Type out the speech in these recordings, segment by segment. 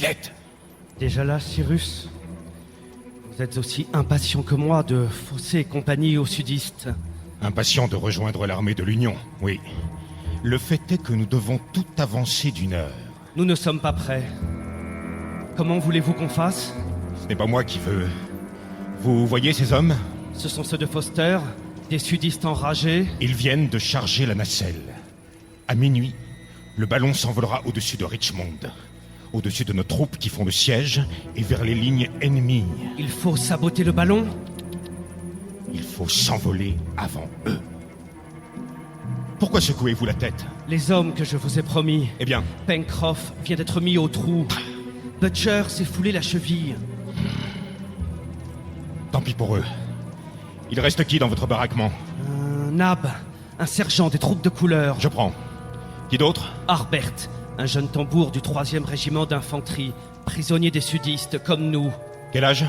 Spilett! Déjà là, Cyrus? Vous êtes aussi impatient que moi de fausser compagnie aux sudistes. Impatient de rejoindre l'armée de l'Union, oui. Le fait est que nous devons tout avancer d'une heure. Nous ne sommes pas prêts. Comment voulez-vous qu'on fasse? Ce n'est pas moi qui veux. Vous voyez ces hommes? Ce sont ceux de Foster, des sudistes enragés. Ils viennent de charger la nacelle. À minuit, le ballon s'envolera au-dessus de Richmond, au-dessus de nos troupes qui font le siège et vers les lignes ennemies. Il faut saboter le ballon? Il faut s'envoler avant eux. Pourquoi secouez-vous la tête? Les hommes que je vous ai promis. Eh bien, Pencroff vient d'être mis au trou. Butcher s'est foulé la cheville. tant pis pour eux. Il reste qui dans votre baraquement? Nab, un sergent des troupes de couleur. Je prends. Qui d'autre? Harbert, un jeune tambour du 3e régiment d'infanterie, prisonnier des sudistes comme nous. Quel âge?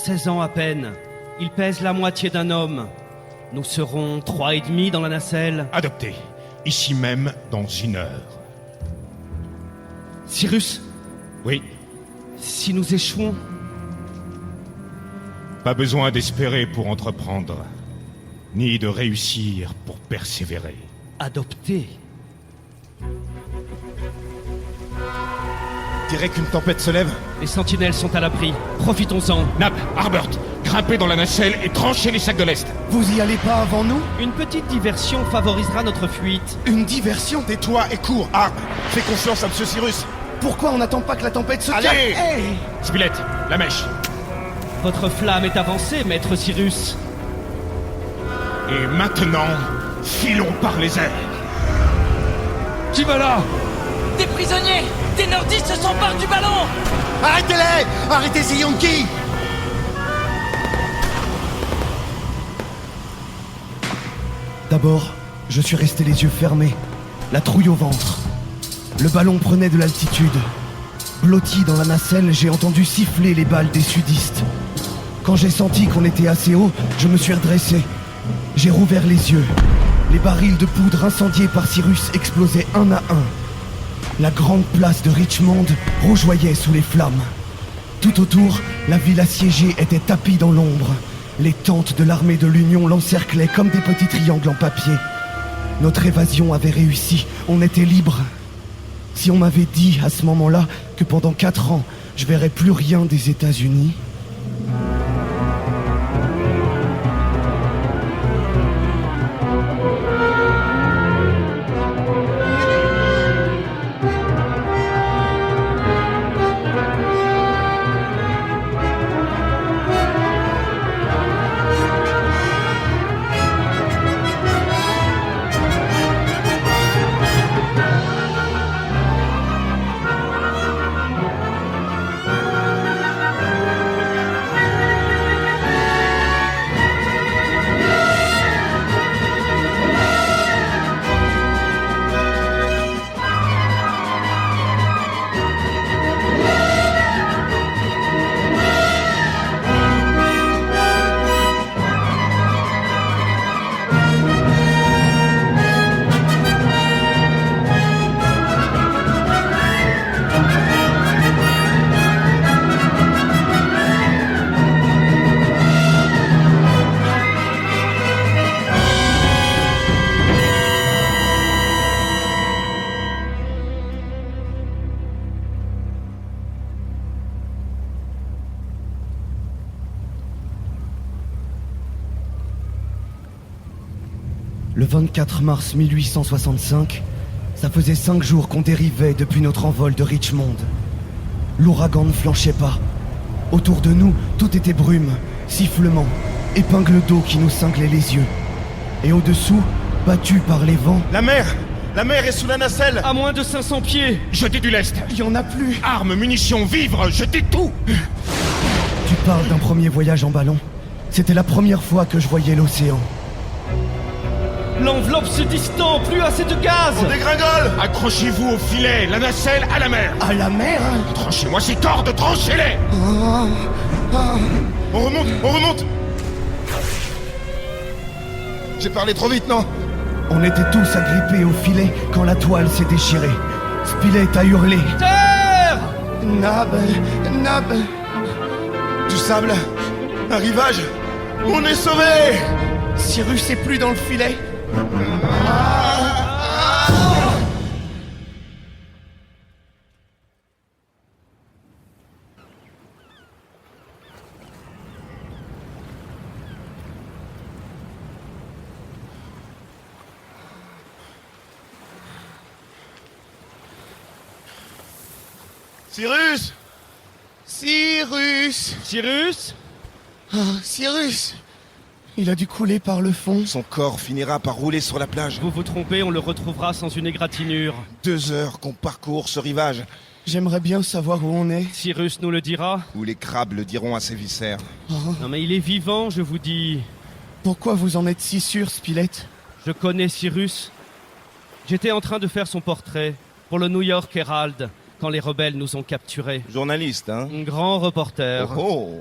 16 ans à peine. Il pèse la moitié d'un homme. Nous serons 3 et demi dans la nacelle. Adopté. Ici même, dans 1 heure. Cyrus, Oui. si nous échouons... Pas besoin d'espérer pour entreprendre, ni de réussir pour persévérer. Adopté. Dirais qu'une tempête se lève. Les sentinelles sont à l'abri. Profitons-en. Nab, Harbert, grimpez dans la nacelle et tranchez les sacs de l'Est. Vous y allez pas avant nous? Une petite diversion favorisera notre fuite. Une diversion? Tais-toi et cours, Harp. Fais confiance à Monsieur Cyrus. Pourquoi on n'attend pas que la tempête se calme? Allez! Hey! Spilett, la mèche. Votre flamme est avancée, maître Cyrus. Et maintenant, filons par les airs. Qui va là? Des prisonniers! Des nordistes s'emparent du ballon! Arrêtez-les! Arrêtez ces Yankees! D'abord, je suis resté les yeux fermés, la trouille au ventre. Le ballon prenait de l'altitude. Blotti dans la nacelle, j'ai entendu siffler les balles des sudistes. Quand j'ai senti qu'on était assez haut, je me suis redressé. J'ai rouvert les yeux. Les barils de poudre incendiés par Cyrus explosaient un à un. La grande place de Richmond rougeoyait sous les flammes. Tout autour, la ville assiégée était tapie dans l'ombre. Les tentes de l'armée de l'Union l'encerclaient comme des petits triangles en papier. Notre évasion avait réussi, on était libre. Si on m'avait dit à ce moment-là que pendant 4 ans, je verrais plus rien des États-Unis... Le 24 mars 1865, ça faisait 5 jours qu'on dérivait depuis notre envol de Richmond. L'ouragan ne flanchait pas. Autour de nous, tout était brume, sifflement, épingles d'eau qui nous cinglaient les yeux. Et au-dessous, battus par les vents... La mer est sous la nacelle! À moins de 500 pieds. Jetez du lest. Il y en a plus! Armes, munitions, vivres, jetez tout. Tu parles d'un premier voyage en ballon. C'était la première fois que je voyais l'océan. L'enveloppe se distend, plus assez de gaz. On dégringole! Accrochez-vous au filet, la nacelle à la mer. À la mer? Tranchez-moi ces cordes, tranchez-les. On remonte! J'ai parlé trop vite, non? On était tous agrippés au filet quand la toile s'est déchirée. Spilett a hurlé. Terre! Nab... Du sable. Un rivage. On est sauvés. Cyrus est plus dans le filet. Cyrus. Cyrus! Cyrus? Ah, Cyrus! Il a dû couler par le fond. Son corps finira par rouler sur la plage. Vous vous trompez, on le retrouvera sans une égratignure. 2 heures qu'on parcourt ce rivage. J'aimerais bien savoir où on est. Cyrus nous le dira. Ou les crabes le diront à ses viscères. Non mais il est vivant, je vous dis. Pourquoi vous en êtes si sûr, Spilett? Je connais Cyrus. J'étais en train de faire son portrait pour le New York Herald quand les rebelles nous ont capturés. Journaliste, hein? Un grand reporter. Oh!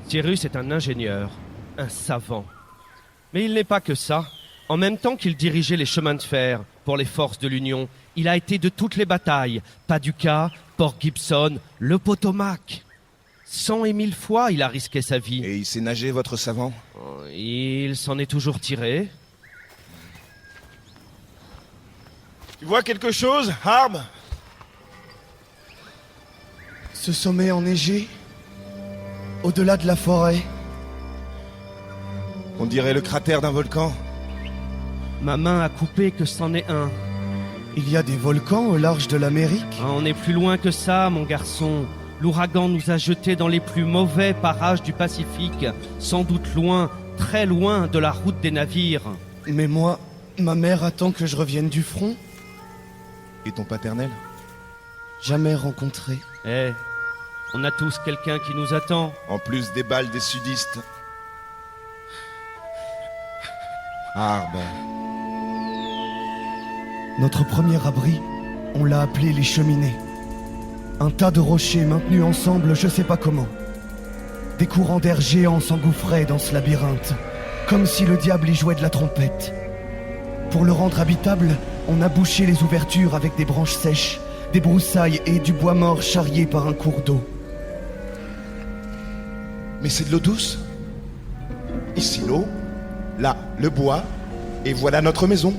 Cyrus est un ingénieur, un savant. Mais il n'est pas que ça. En même temps qu'il dirigeait les chemins de fer pour les forces de l'Union, il a été de toutes les batailles. Paducah, Port Gibson, le Potomac. 100 et 1000 fois, il a risqué sa vie. Et il sait nager, votre savant? Il s'en est toujours tiré. Tu vois quelque chose, Harb? Ce sommet enneigé, au-delà de la forêt. On dirait le cratère d'un volcan. Ma main a coupé que c'en est un. Il y a des volcans au large de l'Amérique. Ah, on est plus loin que ça, mon garçon. L'ouragan nous a jetés dans les plus mauvais parages du Pacifique, sans doute loin, très loin de la route des navires. Mais moi, ma mère attend que je revienne du front. Et ton paternel? Jamais rencontré. Eh, on a tous quelqu'un qui nous attend. En plus des balles des sudistes. Harb. Notre premier abri, on l'a appelé les cheminées. Un tas de rochers maintenus ensemble, je sais pas comment. Des courants d'air géants s'engouffraient dans ce labyrinthe, comme si le diable y jouait de la trompette. Pour le rendre habitable, on a bouché les ouvertures avec des branches sèches, des broussailles et du bois mort charrié par un cours d'eau. Mais c'est de l'eau douce. Ici l'eau, là le bois, et voilà notre maison.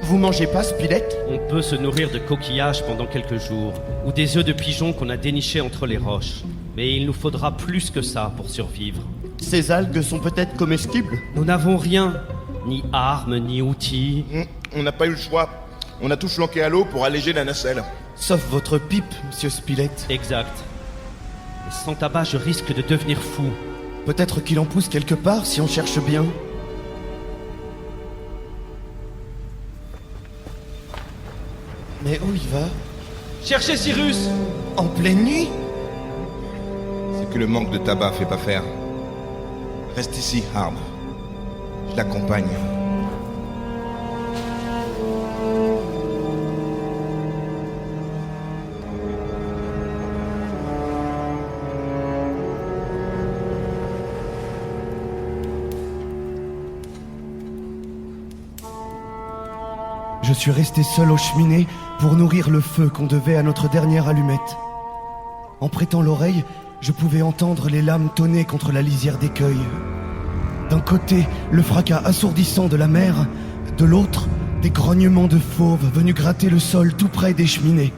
Vous mangez pas, Spilett? On peut se nourrir de coquillages pendant quelques jours, ou des œufs de pigeon qu'on a dénichés entre les roches. Mais il nous faudra plus que ça pour survivre. Ces algues sont peut-être comestibles? Nous n'avons rien, ni armes, ni outils. On n'a pas eu le choix. On a tout flanqué à l'eau pour alléger la nacelle. Sauf votre pipe, monsieur Spilett. Exact. Mais sans tabac, je risque de devenir fou. Peut-être qu'il en pousse quelque part si on cherche bien. Mais où il va? Cherchez Cyrus! En pleine nuit? C'est que le manque de tabac fait pas faire. Reste ici, Harb. Je l'accompagne. Je suis resté seul aux cheminées pour nourrir le feu qu'on devait à notre dernière allumette. En prêtant l'oreille, je pouvais entendre les lames tonner contre la lisière d'écueil. D'un côté, le fracas assourdissant de la mer, de l'autre, des grognements de fauves venus gratter le sol tout près des cheminées.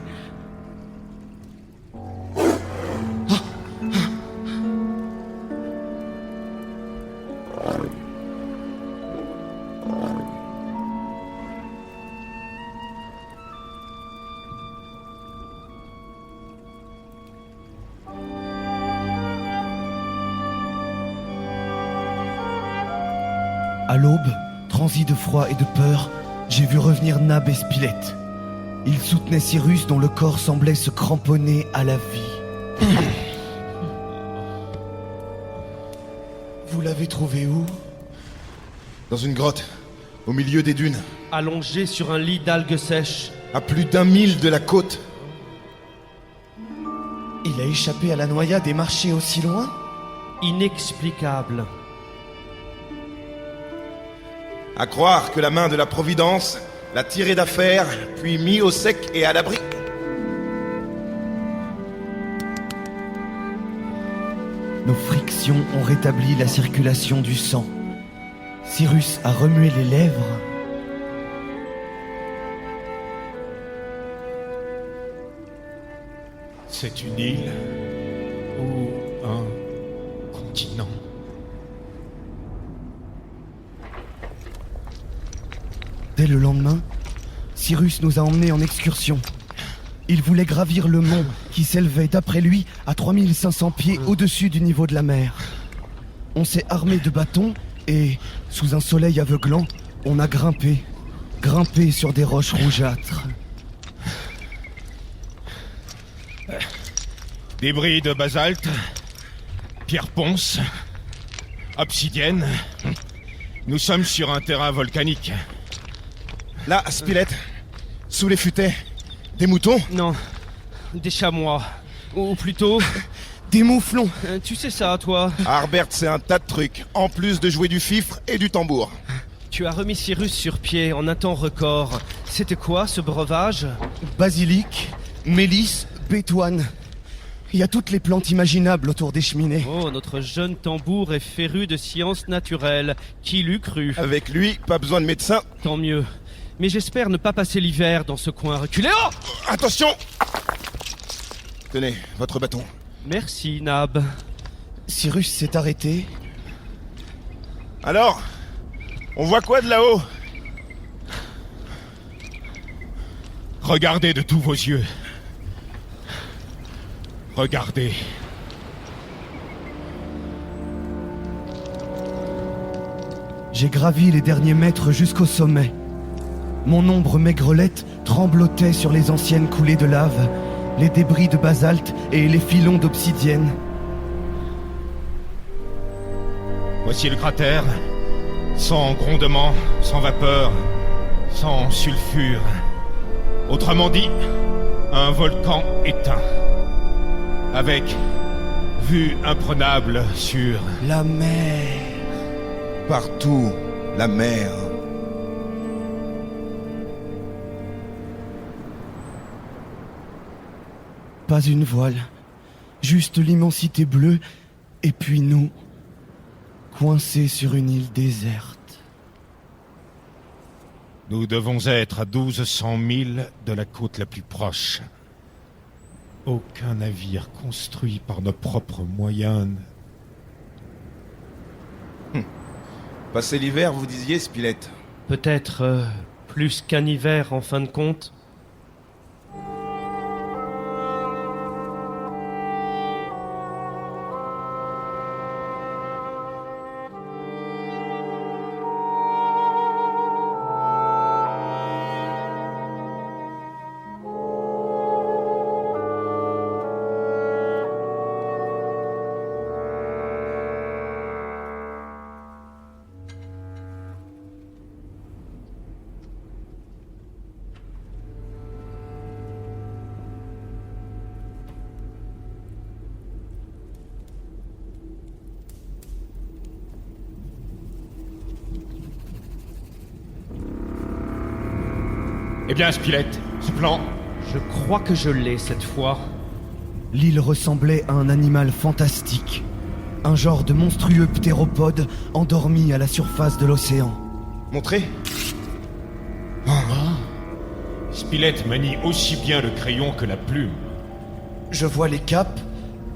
À l'aube, transi de froid et de peur, j'ai vu revenir Nab et Spilett. Ils soutenaient Cyrus dont le corps semblait se cramponner à la vie. Vous l'avez trouvé où? Dans une grotte, au milieu des dunes, Allongé sur un lit d'algues sèches. à plus d'1 mille de la côte. Il a échappé à la noyade et marché aussi loin? Inexplicable. À croire que la main de la Providence l'a tiré d'affaire, puis mis au sec et à l'abri. Nos frictions ont rétabli la circulation du sang. Cyrus a remué les lèvres. C'est une île ou un continent? Dès le lendemain, Cyrus nous a emmenés en excursion. Il voulait gravir le mont qui s'élevait, d'après lui, à 3500 pieds au-dessus du niveau de la mer. On s'est armé de bâtons et, sous un soleil aveuglant, on a grimpé sur des roches rougeâtres. Débris de basalte, pierre ponce, obsidienne. Nous sommes sur un terrain volcanique. Là, Spilett, sous les futaies, des moutons, Non, des chamois. Ou plutôt... Des mouflons! tu sais ça, toi. Harbert, c'est un tas de trucs, en plus de jouer du fifre et du tambour. Tu as remis Cyrus sur pied en un temps record. C'était quoi, ce breuvage? Basilic, mélisse, bétoine. Il y a toutes les plantes imaginables autour des cheminées. Oh, notre jeune tambour est féru de sciences naturelles. Qui l'eût cru? Avec lui, pas besoin de médecin. Tant mieux. Mais j'espère ne pas passer l'hiver dans ce coin reculé. Oh! Attention! Tenez, votre bâton. Merci, Nab. Cyrus s'est arrêté. Alors, on voit quoi de là-haut? Regardez de tous vos yeux. Regardez. J'ai gravi les derniers mètres jusqu'au sommet. Mon ombre maigrelette tremblotait sur les anciennes coulées de lave, les débris de basalte et les filons d'obsidienne. Voici le cratère, sans grondement, sans vapeur, sans sulfure. Autrement dit, un volcan éteint. Avec vue imprenable sur... La mer. Partout, la mer. Pas une voile, juste l'immensité bleue, et puis nous, coincés sur une île déserte. Nous devons être à 1200 milles de la côte la plus proche. Aucun navire construit par nos propres moyens. Passer l'hiver, vous disiez, Spilett? Peut-être plus qu'un hiver en fin de compte. Eh bien, Spilett, ce plan... Je crois que je l'ai cette fois. L'île ressemblait à un animal fantastique. Un genre de monstrueux ptéropode endormi à la surface de l'océan. Montrez. Spilett manie aussi bien le crayon que la plume. Je vois les caps,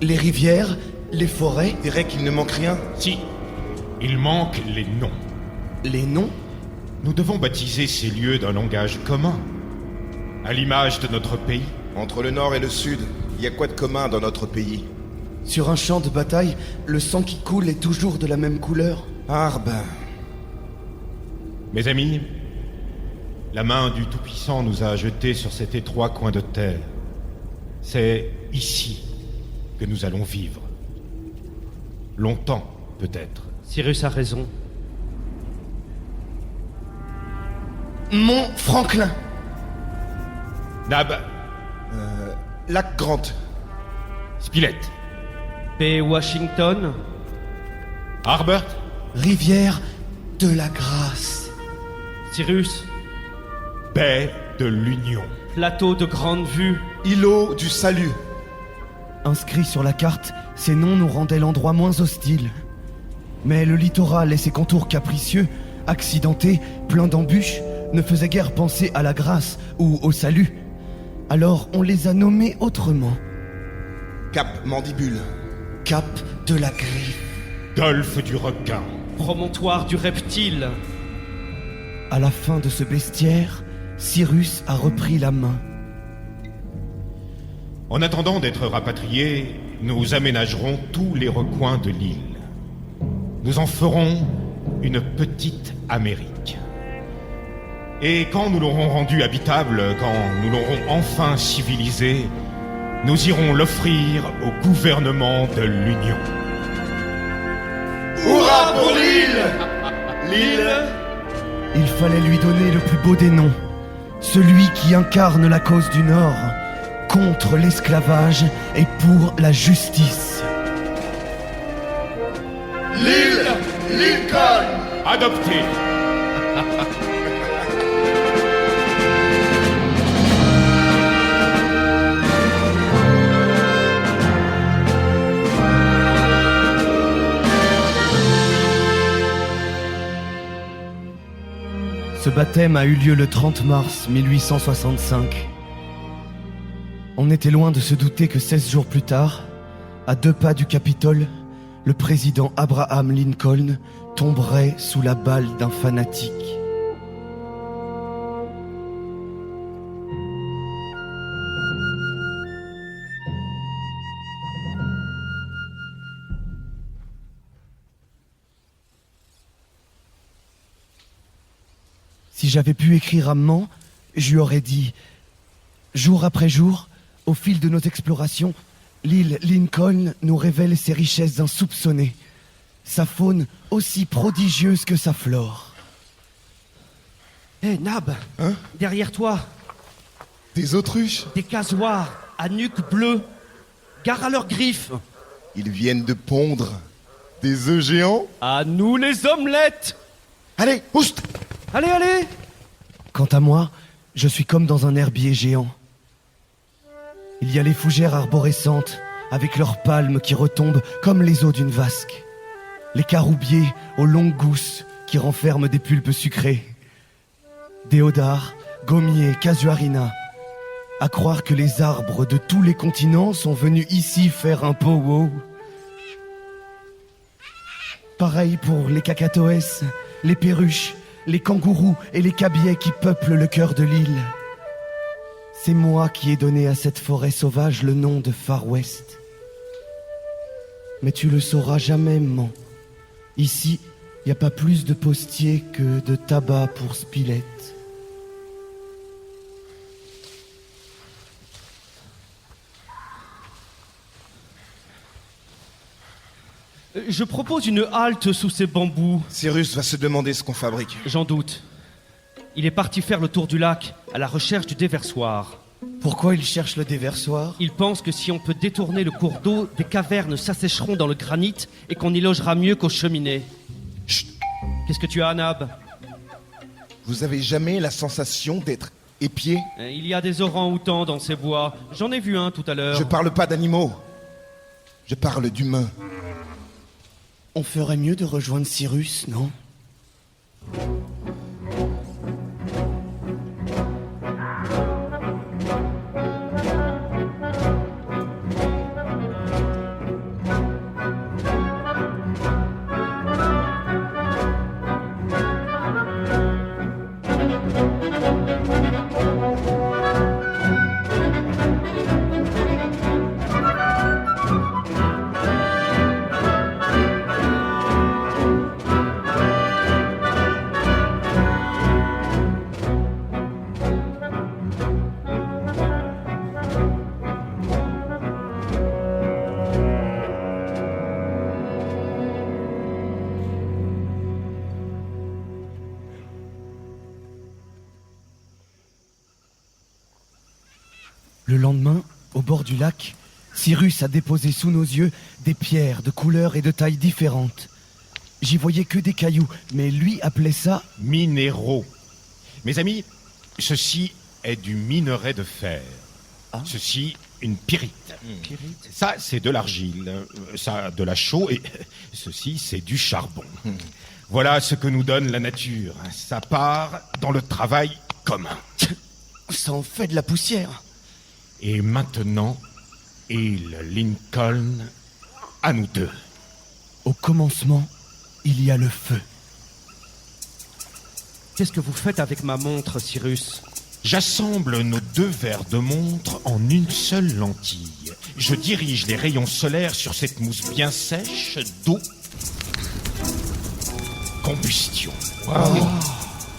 les rivières, les forêts, Je dirais qu'il ne manque rien. Si, il manque les noms. les noms. Nous devons baptiser ces lieux d'un langage commun. À l'image de notre pays. Entre le nord et le sud, il y a quoi de commun dans notre pays? Sur un champ de bataille, le sang qui coule est toujours de la même couleur. Harbin. Mes amis, la main du Tout-Puissant nous a jetés sur cet étroit coin de terre. C'est ici que nous allons vivre. Longtemps, peut-être. Cyrus a raison. Mont Franklin. Nab, Lac Grant. Spilett, P. Washington. Harbert, Rivière de la Grâce. Cyrus. baie de l'Union. Plateau de grande vue. Îlot du salut. Inscrits sur la carte, ces noms nous rendaient l'endroit moins hostile. Mais le littoral et ses contours capricieux, accidentés, pleins d'embûches, ne faisaient guère penser à la grâce ou au salut. Alors on les a nommés autrement. Cap Mandibule. Cap de la Griffe. Golfe du requin. Promontoire du reptile. À la fin de ce bestiaire, Cyrus a repris la main. En attendant d'être rapatriés, nous aménagerons tous les recoins de l'île. Nous en ferons une petite Amérique. Et quand nous l'aurons rendue habitable, quand nous l'aurons enfin civilisée, nous irons l'offrir au gouvernement de l'Union. Hurrah pour l'île! L'île! Il fallait lui donner le plus beau des noms, celui qui incarne la cause du Nord, contre l'esclavage et pour la justice. L'île Lincoln! Adopté. Ce baptême a eu lieu le 30 mars 1865. On était loin de se douter que 16 jours plus tard, à 2 pas du Capitole, le président Abraham Lincoln tomberait sous la balle d'un fanatique. Si j'avais pu écrire à maman, je lui aurais dit « Jour après jour, au fil de nos explorations, l'île Lincoln nous révèle ses richesses insoupçonnées, sa faune aussi prodigieuse que sa flore. » Hé, Nab, Hein? derrière toi, Des autruches? des casoirs à nuque bleue. Gare à leurs griffes. Ils viennent de pondre. Des œufs géants? À nous les omelettes. Allez, oust! Allez, allez. Quant à moi, je suis comme dans un herbier géant. Il y a les fougères arborescentes, avec leurs palmes qui retombent comme les eaux d'une vasque. Les caroubiers aux longues gousses qui renferment des pulpes sucrées. Déodars, gommiers, casuarinas. À croire que les arbres de tous les continents sont venus ici faire un pow-wow. Pareil pour les cacatoès, les perruches, les kangourous et les cabiais qui peuplent le cœur de l'île. C'est moi qui ai donné à cette forêt sauvage le nom de Far West. Mais tu le sauras jamais, maman. Ici, y a pas plus de postiers que de tabac pour Spilett. Je propose une halte sous ces bambous. Cyrus va se demander ce qu'on fabrique. J'en doute. Il est parti faire le tour du lac, à la recherche du déversoir. Pourquoi il cherche le déversoir? Il pense que si on peut détourner le cours d'eau, des cavernes s'assécheront dans le granit et qu'on y logera mieux qu'aux cheminées. Chut! Qu'est-ce que tu as, Nab? Vous avez jamais la sensation d'être épié? Il y a des orang-outans dans ces bois. J'en ai vu un tout à l'heure. Je parle pas d'animaux. Je parle d'humains. On ferait mieux de rejoindre Cyrus, non? Le lendemain, au bord du lac, Cyrus a déposé sous nos yeux des pierres de couleurs et de tailles différentes. J'y voyais que des cailloux, mais lui appelait ça... Minéraux. Mes amis, Ceci est du minerai de fer. Ceci, une pyrite. Ça, c'est de l'argile. Ça, de la chaux. Et ceci, c'est du charbon. Voilà ce que nous donne la nature. Ça part dans le travail commun. Ça en fait de la poussière. Et maintenant, il Lincoln, à nous deux. Au commencement, il y a le feu. Qu'est-ce que vous faites avec ma montre, Cyrus? J'assemble nos deux verres de montre en une seule lentille. Je dirige les rayons solaires sur cette mousse bien sèche d'eau. Combustion. Wow.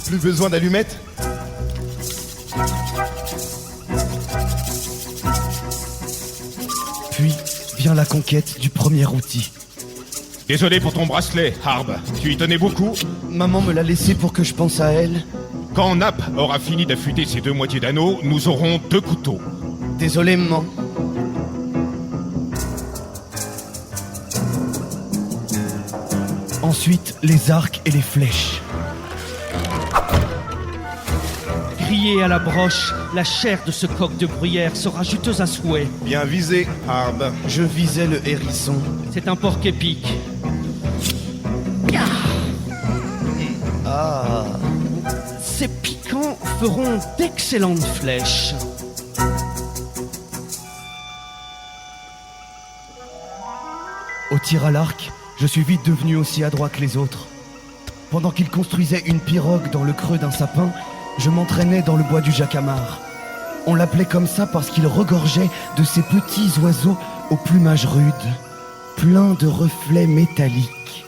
Plus besoin d'allumettes? Puis vient la conquête du premier outil. Désolé pour ton bracelet, Harb. Tu y tenais beaucoup? Maman me l'a laissé pour que je pense à elle. Quand Nap aura fini d'affûter ses 2 moitiés d'anneau, nous aurons 2 couteaux. Désolé, maman. Ensuite, les arcs et les flèches. Grillé à la broche, la chair de ce coq de gruyère sera juteuse à souhait. Bien visé, Harb. Je visais le hérisson. C'est un porc épique. Ah. Ces piquants feront d'excellentes flèches. Au tir à l'arc, je suis vite devenu aussi adroit que les autres. Pendant qu'ils construisaient une pirogue dans le creux d'un sapin, je m'entraînais dans le bois du jacamar. On l'appelait comme ça parce qu'il regorgeait de ces petits oiseaux au plumage rude, plein de reflets métalliques.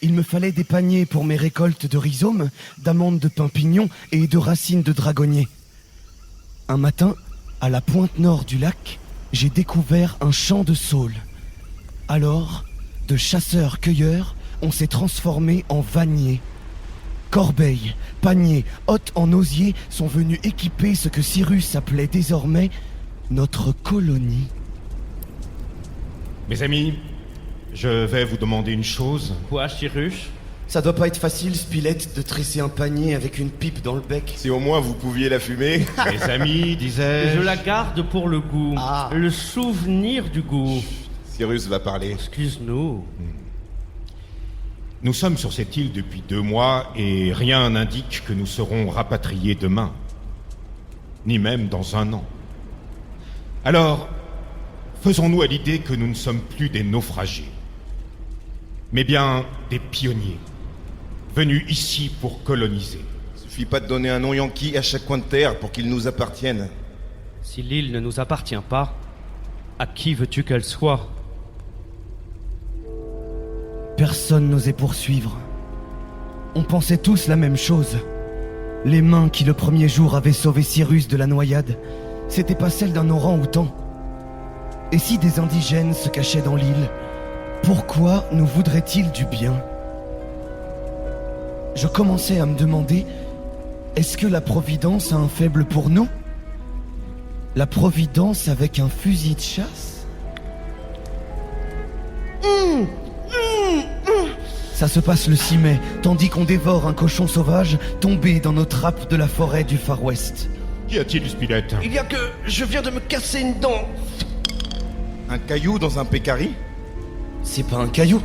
Il me fallait des paniers pour mes récoltes de rhizomes, d'amandes de pin pignon et de racines de dragonnier. Un matin, à la pointe nord du lac, j'ai découvert un champ de saules. Alors, de chasseurs-cueilleurs, on s'est transformé en vanniers. Corbeilles, paniers, hottes en osier sont venus équiper ce que Cyrus appelait désormais notre colonie. Mes amis, je vais vous demander une chose. Quoi, Cyrus? Ça doit pas être facile, Spilett, de tresser un panier avec une pipe dans le bec. Si au moins vous pouviez la fumer. Mes amis, disais-je... Je la garde pour le goût. Ah. Le souvenir du goût. Cyrus va parler. Excuse-nous. Nous sommes sur cette île depuis 2 mois et rien n'indique que nous serons rapatriés demain. Ni même dans 1 an. Alors, faisons-nous à l'idée que nous ne sommes plus des naufragés, mais bien des pionniers, venus ici pour coloniser. Suffit pas de donner un nom yankee à chaque coin de terre pour qu'il nous appartienne. Si l'île ne nous appartient pas, à qui veux-tu qu'elle soit? Personne n'osait poursuivre. On pensait tous la même chose. Les mains qui le premier jour avaient sauvé Cyrus de la noyade, c'était pas celle d'un orang-outan. Et si des indigènes se cachaient dans l'île, pourquoi nous voudraient-ils du bien? Je commençais à me demander, est-ce que la Providence a un faible pour nous? La Providence avec un fusil de chasse? Ça se passe le 6 mai, tandis qu'on dévore un cochon sauvage tombé dans nos trappes de la forêt du Far West. Qu'y a-t-il, Spilett? Il y a que je viens de me casser une dent. Un caillou dans un pécari? C'est pas un caillou,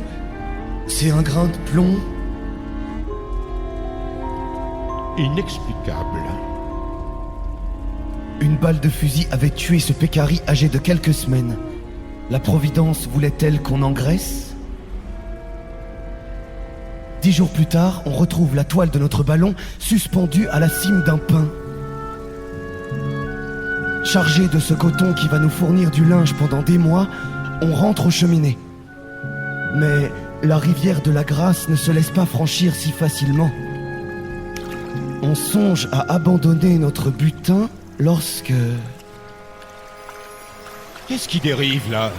c'est un grain de plomb. Inexplicable. Une balle de fusil avait tué ce pécari âgé de quelques semaines. La Providence voulait-elle qu'on engraisse? 10 jours plus tard, on retrouve la toile de notre ballon suspendue à la cime d'un pin. Chargé de ce coton qui va nous fournir du linge pendant des mois, on rentre aux cheminées. Mais la rivière de la Grâce ne se laisse pas franchir si facilement. On songe à abandonner notre butin lorsque... Qu'est-ce qui dérive, là?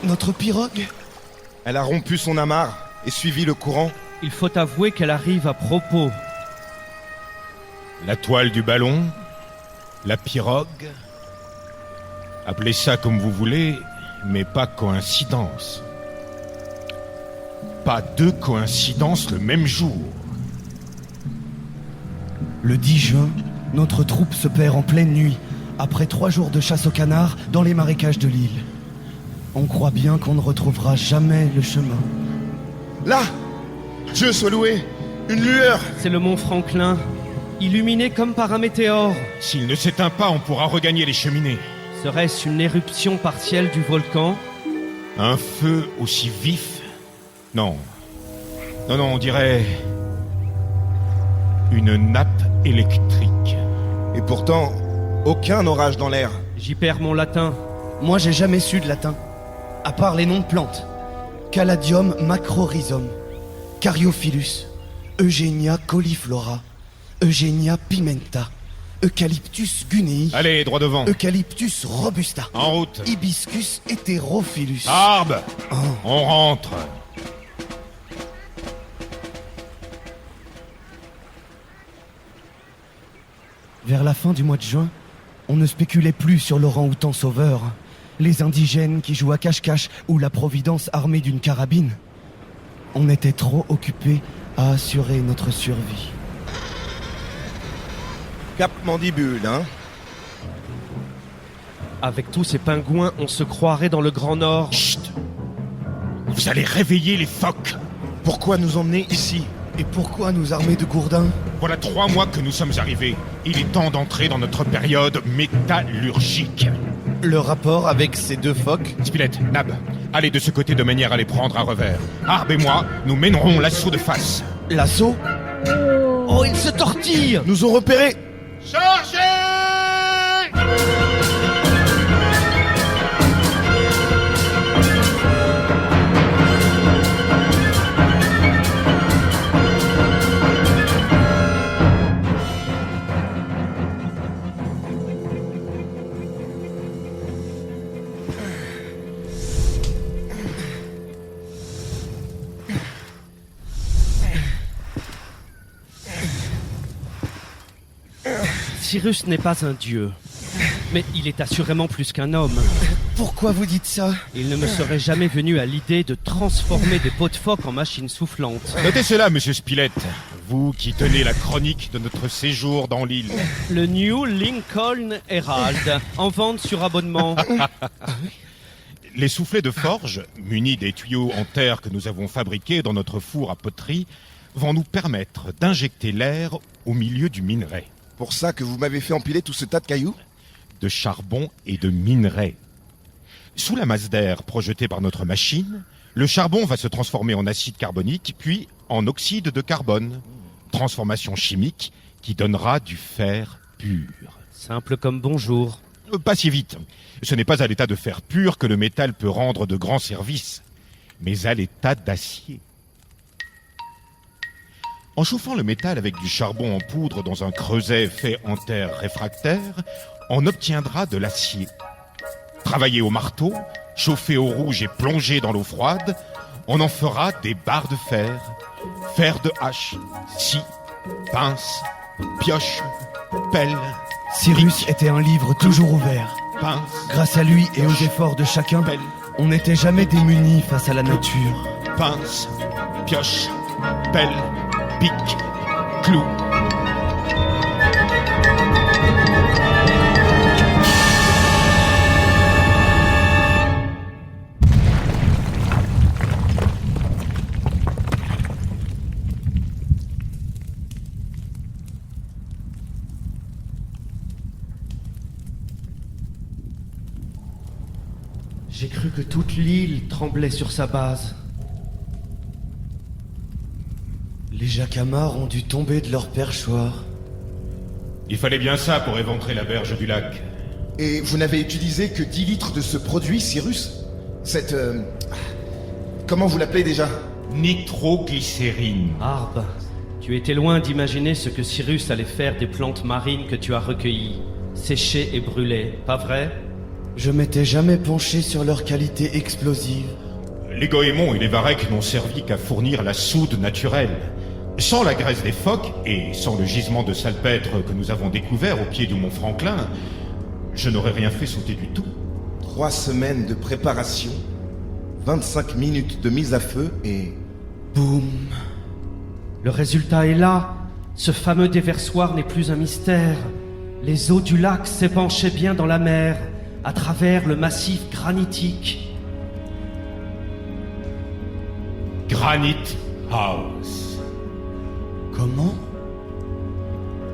Notre pirogue? Elle a rompu son amarre et suivi le courant. Il faut avouer qu'elle arrive à propos. La toile du ballon? La pirogue? Appelez ça comme vous voulez, mais pas coïncidence. pas deux coïncidences le même jour. Le 10 juin, notre troupe se perd en pleine nuit, après 3 jours de chasse au canard dans les marécages de l'île. On croit bien qu'on ne retrouvera jamais le chemin. Là! Dieu soit loué! Une lueur! C'est le mont Franklin, illuminé comme par un météore. S'il ne s'éteint pas, on pourra regagner les cheminées. Serait-ce une éruption partielle du volcan? Un feu aussi vif? Non. Non, on dirait... une nappe électrique. Et pourtant, aucun orage dans l'air. J'y perds mon latin. Moi, j'ai jamais su de latin, à part les noms de plantes. Caladium macrorhizome, Caryophyllus, Eugenia cauliflora, Eugenia pimenta, Eucalyptus gunei, Allez, droit devant. Eucalyptus robusta, En route. Hibiscus heterophyllus. Arbe! On rentre. Vers la fin du mois de juin, on ne spéculait plus sur l'orang-outan sauveur, les indigènes qui jouent à cache-cache ou la Providence armée d'une carabine. On était trop occupés à assurer notre survie. Cap Mandibule, hein? Avec tous ces pingouins, on se croirait dans le Grand Nord. Chut! Vous allez réveiller les phoques. Pourquoi nous emmener ici? Et pourquoi nous armer de gourdins? Voilà 3 mois que nous sommes arrivés. Il est temps d'entrer dans notre période métallurgique. Le rapport avec ces 2 phoques? Spilett, Nab, allez de ce côté de manière à les prendre à revers. Arbe et moi, nous mènerons l'assaut de face. L'assaut? Oh, il se tortille! Nous ont repérés! Chargez! Cyrus n'est pas un dieu, mais il est assurément plus qu'un homme. Pourquoi vous dites ça? Il ne me serait jamais venu à l'idée de transformer des peaux de phoque en machines soufflantes. Notez cela, monsieur Spilett. Vous qui tenez la chronique de notre séjour dans l'île. Le New Lincoln Herald, en vente sur abonnement. Les soufflets de forge, munis des tuyaux en terre que nous avons fabriqués dans notre four à poterie, vont nous permettre d'injecter l'air au milieu du minerai. Pour ça que vous m'avez fait empiler tout ce tas de cailloux? De charbon et de minerai. Sous la masse d'air projetée par notre machine, le charbon va se transformer en acide carbonique, puis en oxyde de carbone. Transformation chimique qui donnera du fer pur. Simple comme bonjour. Pas si vite. Ce n'est pas à l'état de fer pur que le métal peut rendre de grands services, mais à l'état d'acier. En chauffant le métal avec du charbon en poudre dans un creuset fait en terre réfractaire, on obtiendra de l'acier. Travaillé au marteau, chauffé au rouge et plongé dans l'eau froide, on en fera des barres de fer, fer de hache, scie, pince, pioche, pelle, Cyrus était un livre toujours ouvert. pince, Grâce à lui et aux efforts de chacun, pelle, on n'était jamais démunis face à la nature. pince, pioche, pelle, pic, clou. J'ai cru que toute l'île tremblait sur sa base. Les jacamars ont dû tomber de leur perchoir. Il fallait bien ça pour éventrer la berge du lac. Et vous n'avez utilisé que 10 litres de ce produit, Cyrus? Cette... comment vous l'appelez déjà? Nitroglycérine. Arbe, tu étais loin d'imaginer ce que Cyrus allait faire des plantes marines que tu as recueillies, séchées et brûlées, pas vrai? Je m'étais jamais penché sur leur qualité explosive. Les goémons et les varechs n'ont servi qu'à fournir la soude naturelle. Sans la graisse des phoques et sans le gisement de salpêtre que nous avons découvert au pied du mont Franklin, je n'aurais rien fait sauter du tout. 3 semaines de préparation, 25 minutes de mise à feu et Boum. Le résultat est là. Ce fameux déversoir n'est plus un mystère. Les eaux du lac s'épanchaient bien dans la mer, à travers le massif granitique. Granite House. Comment?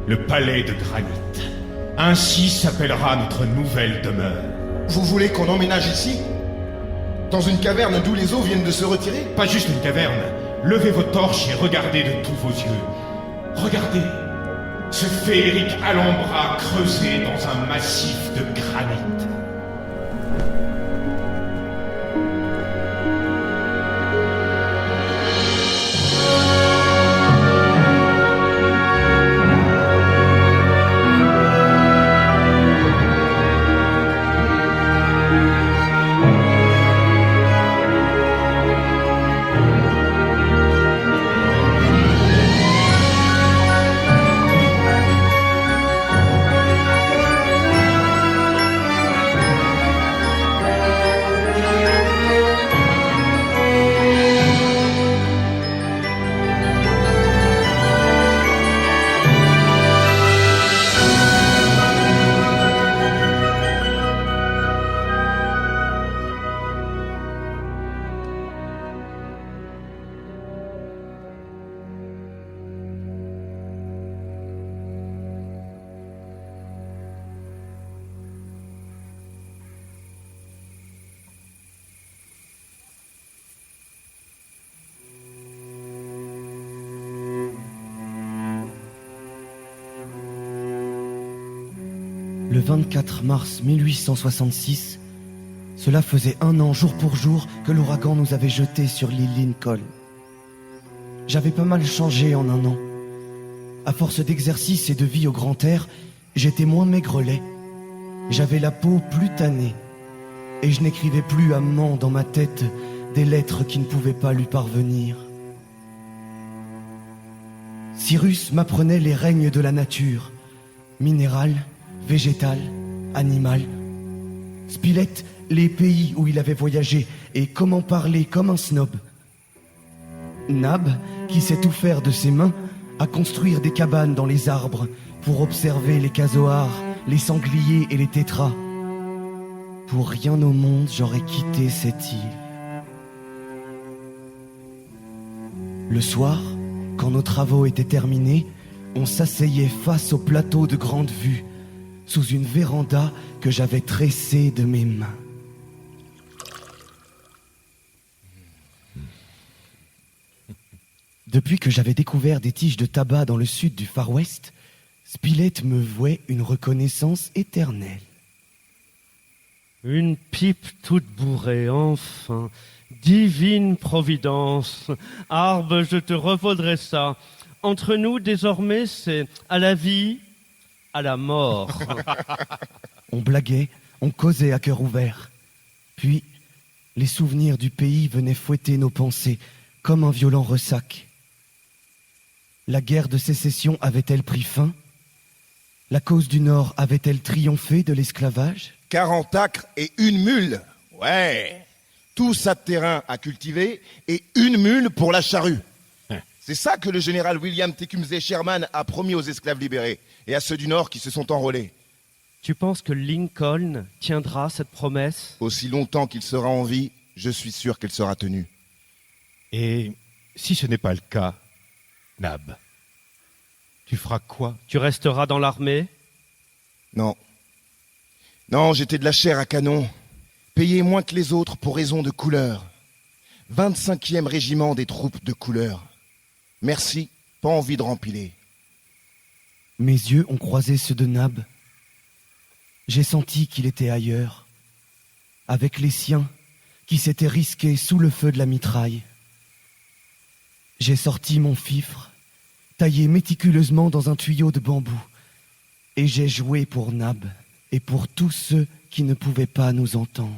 Le palais de granit. Ainsi s'appellera notre nouvelle demeure. Vous voulez qu'on emménage ici? Dans une caverne d'où les eaux viennent de se retirer? Pas juste une caverne. Levez vos torches et regardez de tous vos yeux. Regardez ce féerique alhambra creusé dans un massif de granit. Le 24 mars 1866, cela faisait 1 an jour pour jour que l'ouragan nous avait jetés sur l'île Lincoln. J'avais pas mal changé en 1 an. À force d'exercice et de vie au grand air, j'étais moins maigrelet. J'avais la peau plus tannée. Et je n'écrivais plus amement dans ma tête des lettres qui ne pouvaient pas lui parvenir. Cyrus m'apprenait les règnes de la nature, minéral, végétal, animal. Spilett, les pays où il avait voyagé et comment parler comme un snob. Nab, qui sait tout faire de ses mains, à construire des cabanes dans les arbres pour observer les casoars, les sangliers et les tétras. Pour rien au monde, j'aurais quitté cette île. Le soir, quand nos travaux étaient terminés, on s'asseyait face au plateau de grande vue, sous une véranda que j'avais tressée de mes mains. Depuis que j'avais découvert des tiges de tabac dans le sud du Far West, Spilett me vouait une reconnaissance éternelle. Une pipe toute bourrée, enfin. Divine Providence. Arbe, je te revaudrai ça. Entre nous, désormais, c'est à la vie, à la mort. On blaguait, on causait à cœur ouvert. Puis, les souvenirs du pays venaient fouetter nos pensées, comme un violent ressac. La guerre de sécession avait-elle pris fin? La cause du Nord avait-elle triomphé de l'esclavage? 40 acres et 1 mule. Ouais. Tout ça de terrain à cultiver et 1 mule pour la charrue. C'est ça que le général William Tecumseh Sherman a promis aux esclaves libérés et à ceux du Nord qui se sont enrôlés. Tu penses que Lincoln tiendra cette promesse? Aussi longtemps qu'il sera en vie, je suis sûr qu'elle sera tenue. Et si ce n'est pas le cas, Nab, tu feras quoi? Tu resteras dans l'armée? Non. Non, j'étais de la chair à canon. Payé moins que les autres pour raison de couleur. 25e régiment des troupes de couleur. Merci, pas envie de rempiler. Mes yeux ont croisé ceux de Nab. J'ai senti qu'il était ailleurs, avec les siens qui s'étaient risqués sous le feu de la mitraille. J'ai sorti mon fifre, taillé méticuleusement dans un tuyau de bambou, et j'ai joué pour Nab et pour tous ceux qui ne pouvaient pas nous entendre.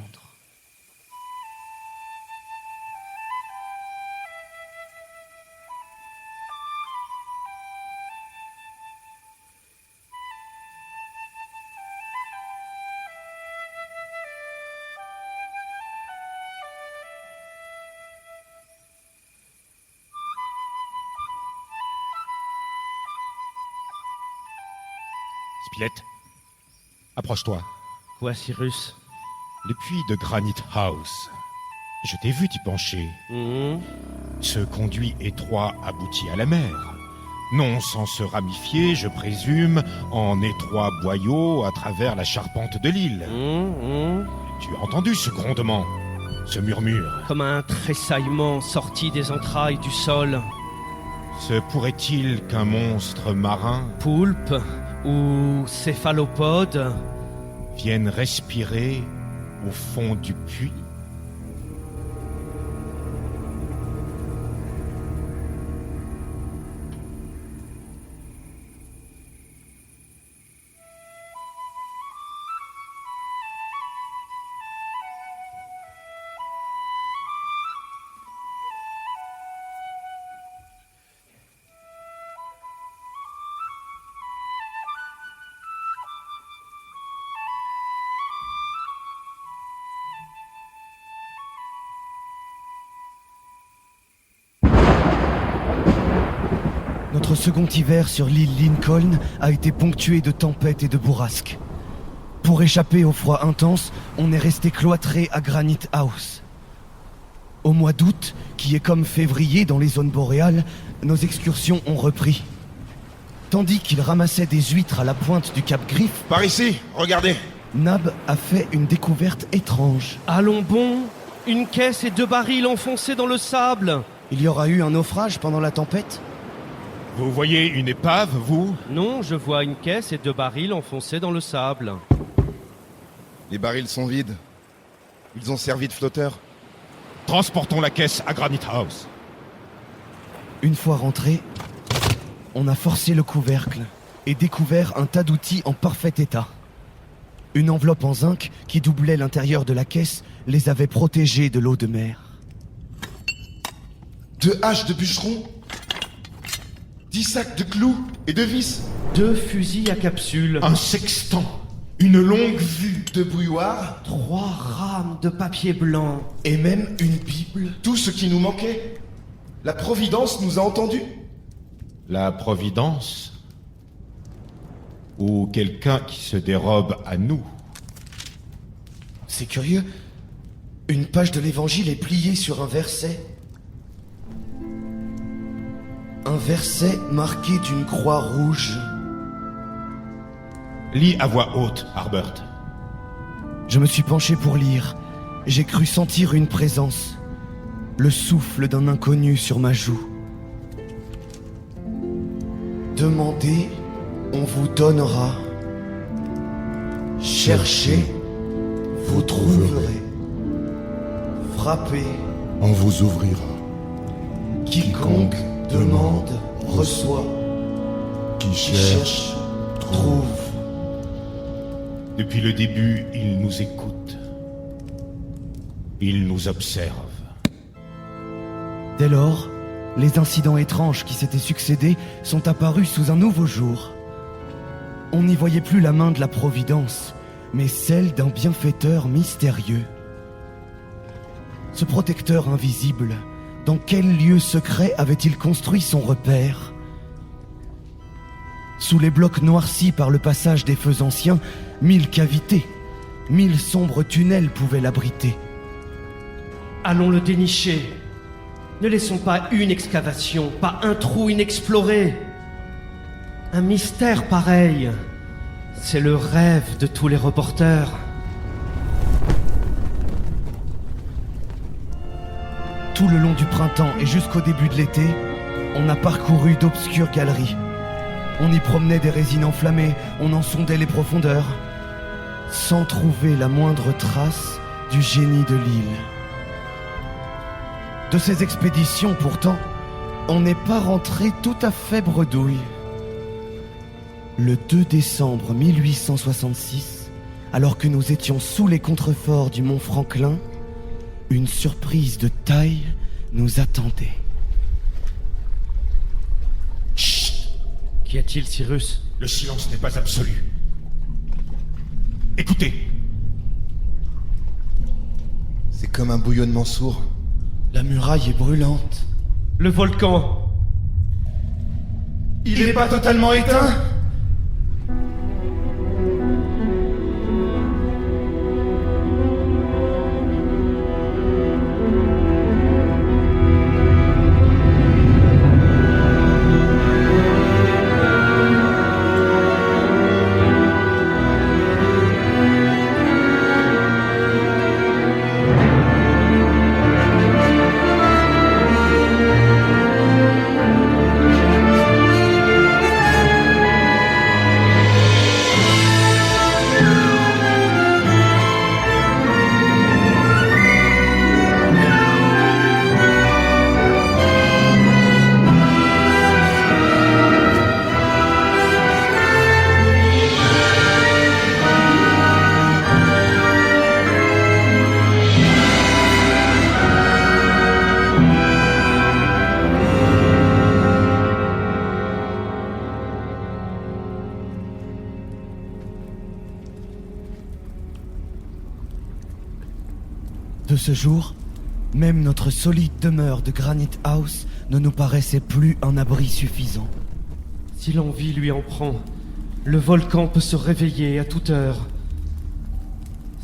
Spilett, approche-toi. Quoi, Cyrus? Les puits de Granite House. Je t'ai vu t'y pencher. Ce conduit étroit aboutit à la mer. Non sans se ramifier, je présume, en étroits boyaux à travers la charpente de l'île. Tu as entendu ce grondement, ce murmure? Comme un tressaillement sorti des entrailles du sol. Se pourrait-il qu'un monstre marin Poulpe ou céphalopode vienne respirer au fond du puits? Notre second hiver sur l'île Lincoln a été ponctué de tempêtes et de bourrasques. Pour échapper au froid intense, on est resté cloîtré à Granite House. Au mois d'août, qui est comme février dans les zones boréales, nos excursions ont repris. Tandis qu'il ramassait des huîtres à la pointe du Cap Griffe, Par ici, regardez. Nab a fait une découverte étrange. Allons bon, une caisse et 2 barils enfoncés dans le sable. Il y aura eu un naufrage pendant la tempête? Vous voyez une épave, vous? Non, je vois une caisse et 2 barils enfoncés dans le sable. Les barils sont vides. Ils ont servi de flotteurs. Transportons la caisse à Granite House. Une fois rentré, on a forcé le couvercle et découvert un tas d'outils en parfait état. Une enveloppe en zinc qui doublait l'intérieur de la caisse les avait protégés de l'eau de mer. 2 haches de bûcheron, 10 sacs de clous et de vis, 2 fusils à capsule, Un sextant, une longue vue, 2 bouilloires, 3 rames de papier blanc. Et même une Bible. tout ce qui nous manquait. La Providence nous a entendus. la Providence, ou quelqu'un qui se dérobe à nous. C'est curieux. Une page de l'évangile est pliée sur un verset. Un verset marqué d'une croix rouge. Lis à voix haute, Harbert. Je me suis penché pour lire. J'ai cru sentir une présence. Le souffle d'un inconnu sur ma joue. Demandez, on vous donnera. Cherchez, vous trouverez. Frappez, On vous ouvrira. quiconque demande, reçoit. Qui Qui cherche, cherche, trouve. Depuis le début, il nous écoute. Il nous observe. Dès lors, les incidents étranges qui s'étaient succédés sont apparus sous un nouveau jour. On n'y voyait plus la main de la Providence, mais celle d'un bienfaiteur mystérieux. Ce protecteur invisible, dans quel lieu secret avait-il construit son repère? Sous les blocs noircis par le passage des feux anciens, 1000 cavités, 1000 sombres tunnels pouvaient l'abriter. Allons le dénicher. Ne laissons pas une excavation, pas un trou inexploré. Un mystère pareil, c'est le rêve de tous les reporters. Tout le long du printemps et jusqu'au début de l'été, on a parcouru d'obscures galeries. On y promenait des résines enflammées, on en sondait les profondeurs, sans trouver la moindre trace du génie de l'île. De ces expéditions, pourtant, on n'est pas rentré tout à fait bredouille. Le 2 décembre 1866, alors que nous étions sous les contreforts du mont Franklin, une surprise de taille nous attendait. Chut! Qu'y a-t-il, Cyrus? Le silence n'est pas absolu. Écoutez! C'est comme un bouillonnement sourd. La muraille est brûlante. Le volcan. Il n'est pas totalement éteint. De ce jour, même notre solide demeure de Granite House ne nous paraissait plus un abri suffisant. Si l'envie lui en prend, le volcan peut se réveiller à toute heure.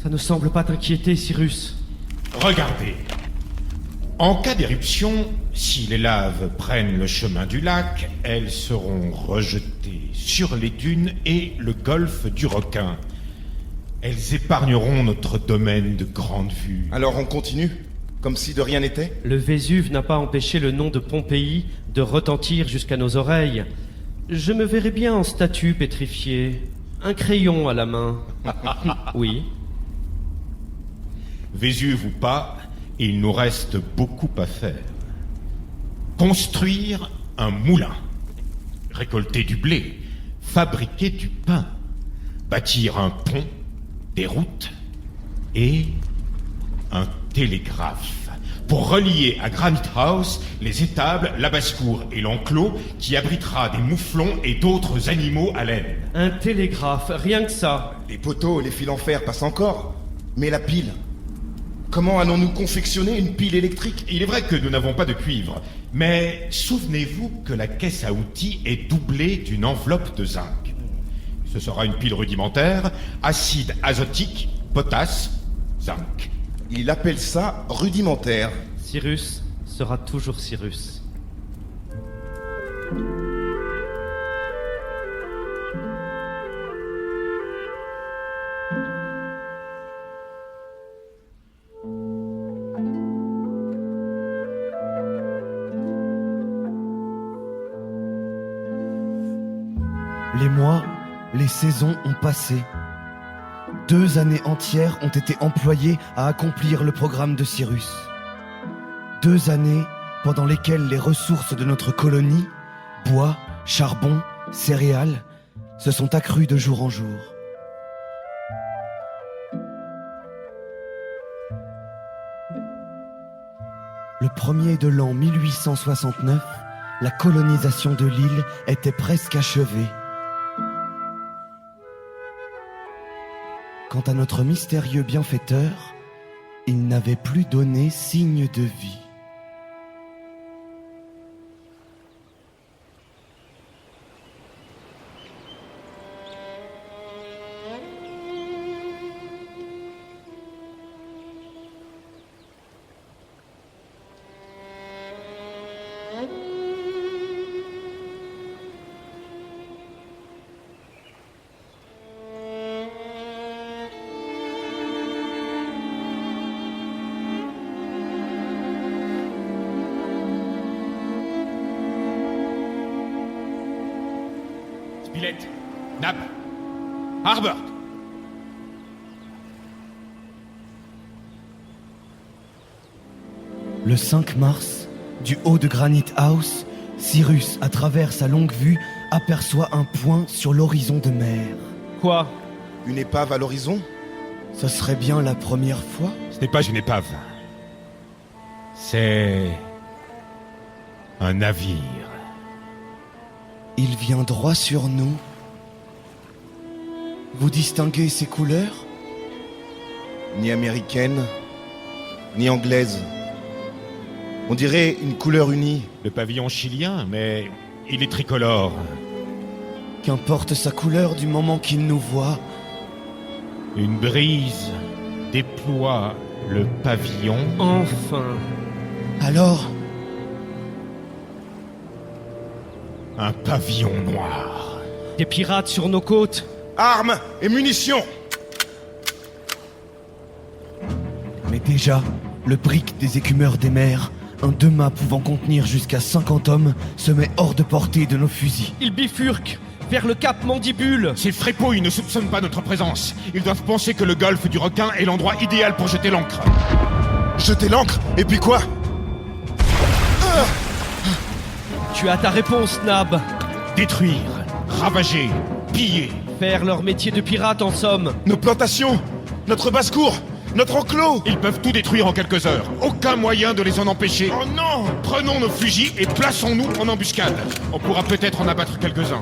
Ça ne semble pas t'inquiéter, Cyrus. Regardez. En cas d'éruption, si les laves prennent le chemin du lac, elles seront rejetées sur les dunes et le golfe du Requin. Elles épargneront notre domaine de grande vue. Alors on continue, comme si de rien n'était? Le Vésuve n'a pas empêché le nom de Pompéi de retentir jusqu'à nos oreilles. Je me verrais bien en statue pétrifiée, un crayon à la main. Oui. Vésuve ou pas, il nous reste beaucoup à faire. Construire un moulin, récolter du blé, fabriquer du pain, bâtir un pont, des routes et un télégraphe pour relier à Granite House les étables, la basse-cour et l'enclos qui abritera des mouflons et d'autres animaux à laine. Un télégraphe, rien que ça. Les poteaux, les fils en fer passent encore. Mais la pile? Comment allons-nous confectionner une pile électrique? Il est vrai que nous n'avons pas de cuivre, mais souvenez-vous que la caisse à outils est doublée d'une enveloppe de zinc. Ce sera une pile rudimentaire, acide azotique, potasse, zinc. Il appelle ça rudimentaire. Cyrus sera toujours Cyrus. Les mois, les saisons ont passé. 2 années entières ont été employées à accomplir le programme de Cyrus. 2 années pendant lesquelles les ressources de notre colonie, bois, charbon, céréales, se sont accrues de jour en jour. Le 1er de l'an 1869, la colonisation de l'île était presque achevée. Quant à notre mystérieux bienfaiteur, il n'avait plus donné signe de vie. Spilett, Nab, Harbert. Le 5 mars, du haut de Granite House, Cyrus, à travers sa longue vue, aperçoit un point sur l'horizon de mer. Quoi? Une épave à l'horizon? Ce serait bien la première fois? Ce n'est pas une épave. C'est un navire. Il vient droit sur nous. Vous distinguez ses couleurs? Ni américaine, ni anglaise. On dirait une couleur unie. Le pavillon chilien, mais il est tricolore. Qu'importe sa couleur du moment qu'il nous voit. Une brise déploie le pavillon. Enfin. Alors, Un pavillon noir. Des pirates sur nos côtes. Armes et munitions! mais déjà, le brick des écumeurs des mers, un 2 mâts pouvant contenir jusqu'à 50 hommes, se met hors de portée de nos fusils. Ils bifurquent vers le cap Mandibule. Ces frépouilles ne soupçonnent pas notre présence. Ils doivent penser que le golfe du Requin est l'endroit idéal pour jeter l'ancre. Jeter l'ancre? Et puis quoi? Tu as ta réponse, Nab. Détruire, ravager, piller. Faire leur métier de pirate, en somme. Nos plantations! Notre basse-cour! Notre enclos! Ils peuvent tout détruire en quelques heures. Aucun moyen de les en empêcher. Oh non! Prenons nos fusils et plaçons-nous en embuscade. On pourra peut-être en abattre quelques-uns.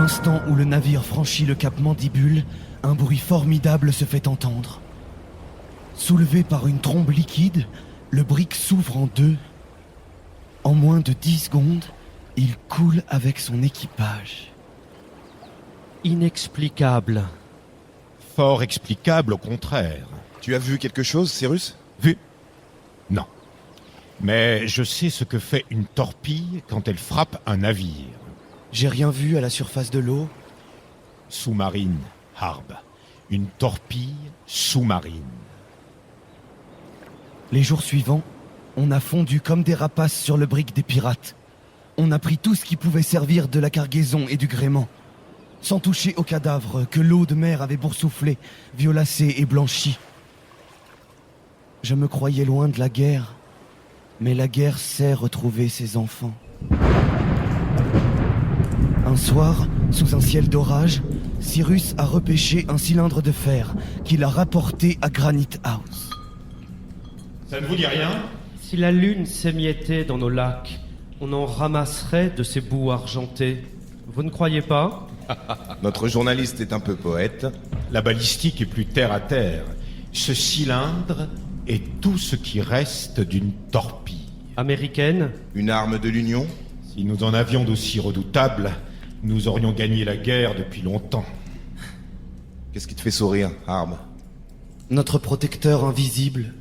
l'instant où le navire franchit le cap Mandibule, un bruit formidable se fait entendre. Soulevé par une trombe liquide, le brick s'ouvre en deux. En moins de 10 secondes, il coule avec son équipage. Inexplicable. Fort explicable au contraire. Tu as vu quelque chose, Cyrus? Vu? Non. Mais je sais ce que fait une torpille quand elle frappe un navire. J'ai rien vu à la surface de l'eau. Sous-marine, Harb. Une torpille sous-marine. Les jours suivants, on a fondu comme des rapaces sur le brick des pirates. On a pris tout ce qui pouvait servir de la cargaison et du gréement, sans toucher aux cadavres que l'eau de mer avait boursouflés, violacés et blanchis. Je me croyais loin de la guerre, mais la guerre sait retrouver ses enfants. Un soir, sous un ciel d'orage, Cyrus a repêché un cylindre de fer qu'il a rapporté à Granite House. Ça ne vous dit rien? Si la lune s'émiettait dans nos lacs, on en ramasserait de ces bouts argentés. Vous ne croyez pas? Notre journaliste est un peu poète. La balistique est plus terre à terre. Ce cylindre est tout ce qui reste d'une torpille. Américaine? Une arme de l'Union? Si nous en avions d'aussi redoutables, nous aurions gagné la guerre depuis longtemps. Qu'est-ce qui te fait sourire, Harb? Notre protecteur invisible.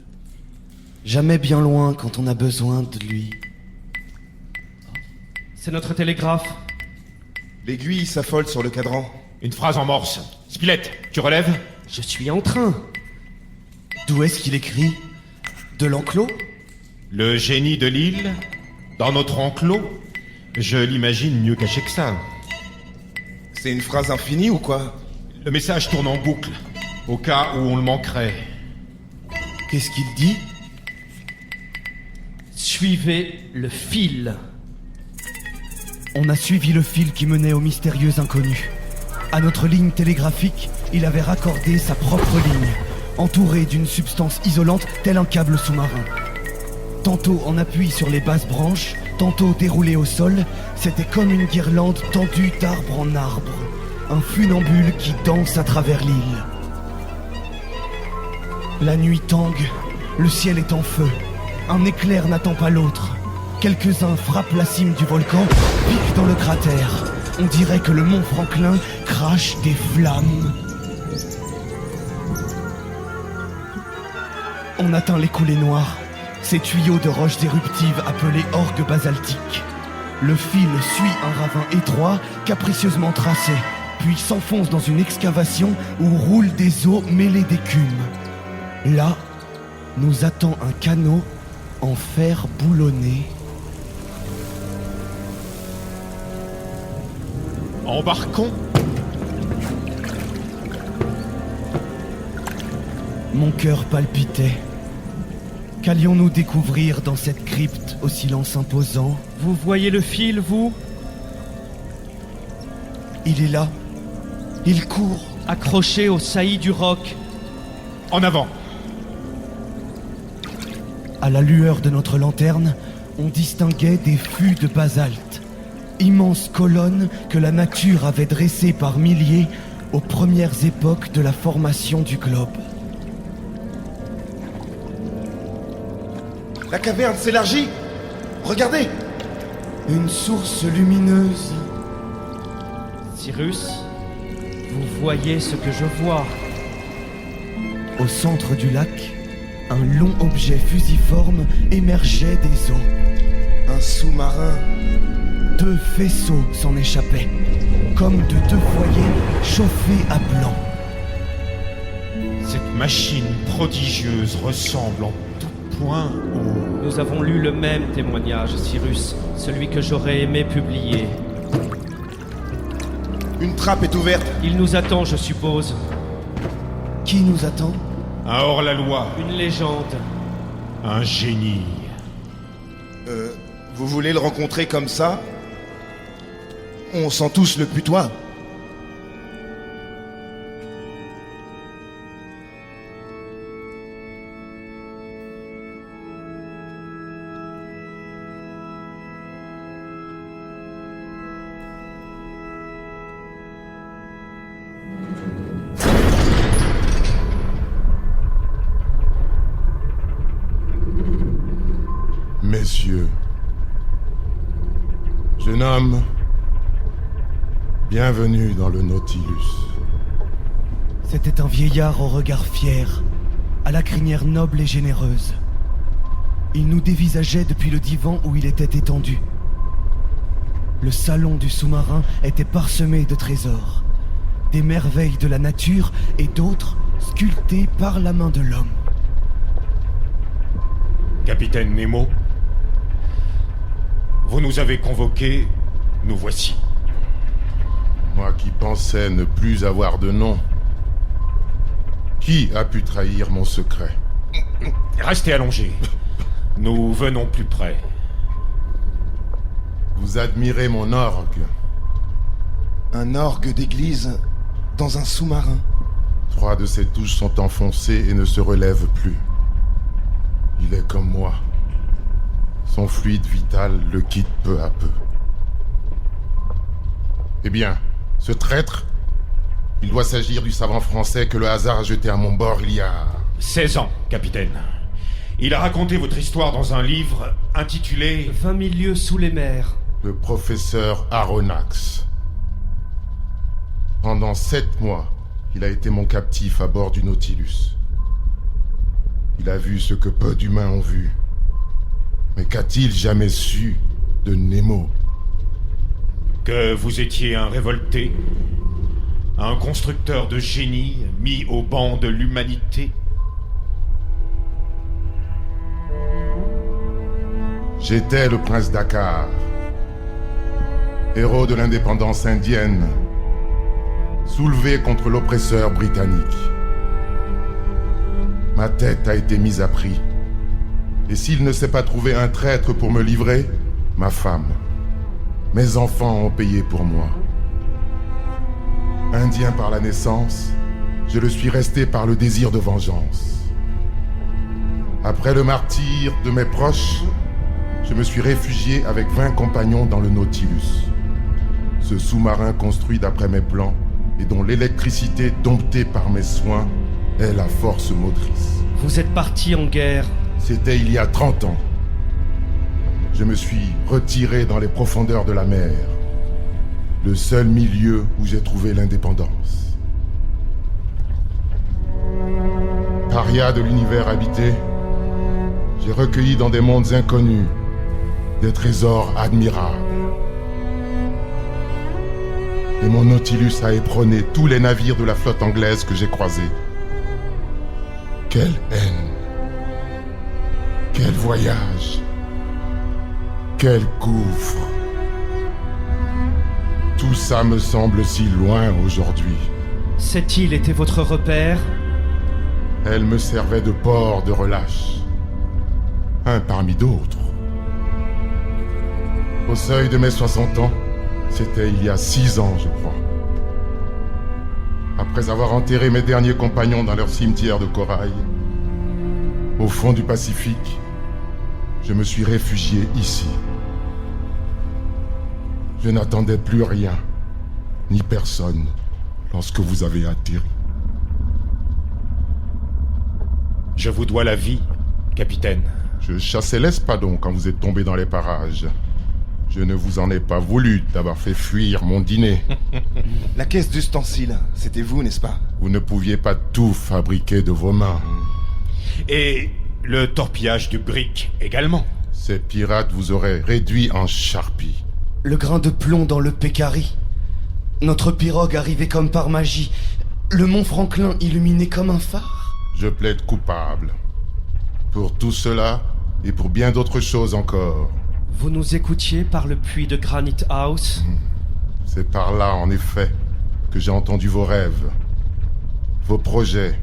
Jamais bien loin quand on a besoin de lui. C'est notre télégraphe. L'aiguille s'affole sur le cadran. Une phrase en morse. Spilett, tu relèves? Je suis en train. D'où est-ce qu'il écrit? De l'enclos? Le génie de l'île, dans notre enclos, je l'imagine mieux caché que ça. C'est une phrase infinie ou quoi? Le message tourne en boucle, au cas où on le manquerait. Qu'est-ce qu'il dit? Suivez le fil. On a suivi le fil qui menait au mystérieux inconnu. À notre ligne télégraphique, il avait raccordé sa propre ligne, entourée d'une substance isolante tel un câble sous-marin. Tantôt en appui sur les basses branches, tantôt déroulé au sol, c'était comme une guirlande tendue d'arbre en arbre. Un funambule qui danse à travers l'île. La nuit tangue, le ciel est en feu. Un éclair n'attend pas l'autre. Quelques-uns frappent la cime du volcan, piquent dans le cratère. On dirait que le mont Franklin crache des flammes. On atteint les coulées noires, ces tuyaux de roches éruptives appelés orgues basaltiques. Le fil suit un ravin étroit, capricieusement tracé, puis s'enfonce dans une excavation où roulent des eaux mêlées d'écume. Là, nous attend un canot en fer boulonné. Embarquons. Mon cœur palpitait. Qu'allions-nous découvrir dans cette crypte au silence imposant? Vous voyez le fil, vous? Il est là. Il court. Accroché au saillie du roc. En avant. À la lueur de notre lanterne, on distinguait des fûts de basalte. Immenses colonnes que la nature avait dressées par milliers aux premières époques de la formation du globe. La caverne s'élargit. Regardez. Une source lumineuse. Cyrus, vous voyez ce que je vois. Au centre du lac, un long objet fusiforme émergeait des eaux. Un sous-marin. 2 faisceaux s'en échappaient, comme de 2 foyers chauffés à blanc. Cette machine prodigieuse ressemble en tout point au... Nous avons lu le même témoignage, Cyrus, celui que j'aurais aimé publier. Une trappe est ouverte. Il nous attend, je suppose. Qui nous attend? Un hors-la-loi, Une légende. un génie. Vous voulez le rencontrer comme ça? On sent tous le putois. messieurs. Jeune homme, bienvenue dans le Nautilus. C'était un vieillard au regard fier, à la crinière noble et généreuse. Il nous dévisageait depuis le divan où il était étendu. Le salon du sous-marin était parsemé de trésors, des merveilles de la nature et d'autres sculptées par la main de l'homme. Capitaine Nemo, vous nous avez convoqués, nous voici. Moi qui pensais ne plus avoir de nom. Qui a pu trahir mon secret? Restez allongés. Nous venons plus près. Vous admirez mon orgue. Un orgue d'église dans un sous-marin. 3 de ses touches sont enfoncées et ne se relèvent plus. Il est comme moi. Son fluide vital le quitte peu à peu. Eh bien, ce traître, il doit s'agir du savant français que le hasard a jeté à mon bord il y a... 16 ans, capitaine. Il a raconté votre histoire dans un livre intitulé 20 000 lieues sous les mers. Le professeur Aronnax. Pendant 7 mois, il a été mon captif à bord du Nautilus. Il a vu ce que peu d'humains ont vu. Mais qu'a-t-il jamais su de Nemo? que vous étiez un révolté, un constructeur de génie mis au banc de l'humanité. J'étais le prince Dakkar, héros de l'indépendance indienne, soulevé contre l'oppresseur britannique. Ma tête a été mise à prix. Et s'il ne s'est pas trouvé un traître pour me livrer, ma femme, mes enfants ont payé pour moi. Indien par la naissance, je le suis resté par le désir de vengeance. Après le martyre de mes proches, je me suis réfugié avec 20 compagnons dans le Nautilus. Ce sous-marin construit d'après mes plans et dont l'électricité domptée par mes soins est la force motrice. Vous êtes parti en guerre. C'était il y a 30 ans. Je me suis retiré dans les profondeurs de la mer, le seul milieu où j'ai trouvé l'indépendance. Paria de l'univers habité, j'ai recueilli dans des mondes inconnus des trésors admirables. Et mon Nautilus a éperonné tous les navires de la flotte anglaise que j'ai croisés. Quelle haine! Quel voyage! Quel gouffre! Tout ça me semble si loin aujourd'hui. Cette île était votre repère? Elle me servait de port de relâche. Un parmi d'autres. Au seuil de mes 60 ans, c'était il y a 6 ans, je crois. Après avoir enterré mes derniers compagnons dans leur cimetière de corail, au fond du Pacifique, je me suis réfugié ici. Je n'attendais plus rien, ni personne, lorsque vous avez atterri. Je vous dois la vie, capitaine. Je chassais l'espadon quand vous êtes tombé dans les parages. Je ne vous en ai pas voulu d'avoir fait fuir mon dîner. La caisse d'ustensiles, c'était vous, n'est-ce pas? Vous ne pouviez pas tout fabriquer de vos mains. Et le torpillage du brick également. Ces pirates vous auraient réduit en charpie. Le grain de plomb dans le Pécari. Notre pirogue arrivait comme par magie. Le mont Franklin illuminé comme un phare. Je plaide coupable. Pour tout cela, et pour bien d'autres choses encore. Vous nous écoutiez par le puits de Granite House? C'est par là, en effet, que j'ai entendu vos rêves, vos projets,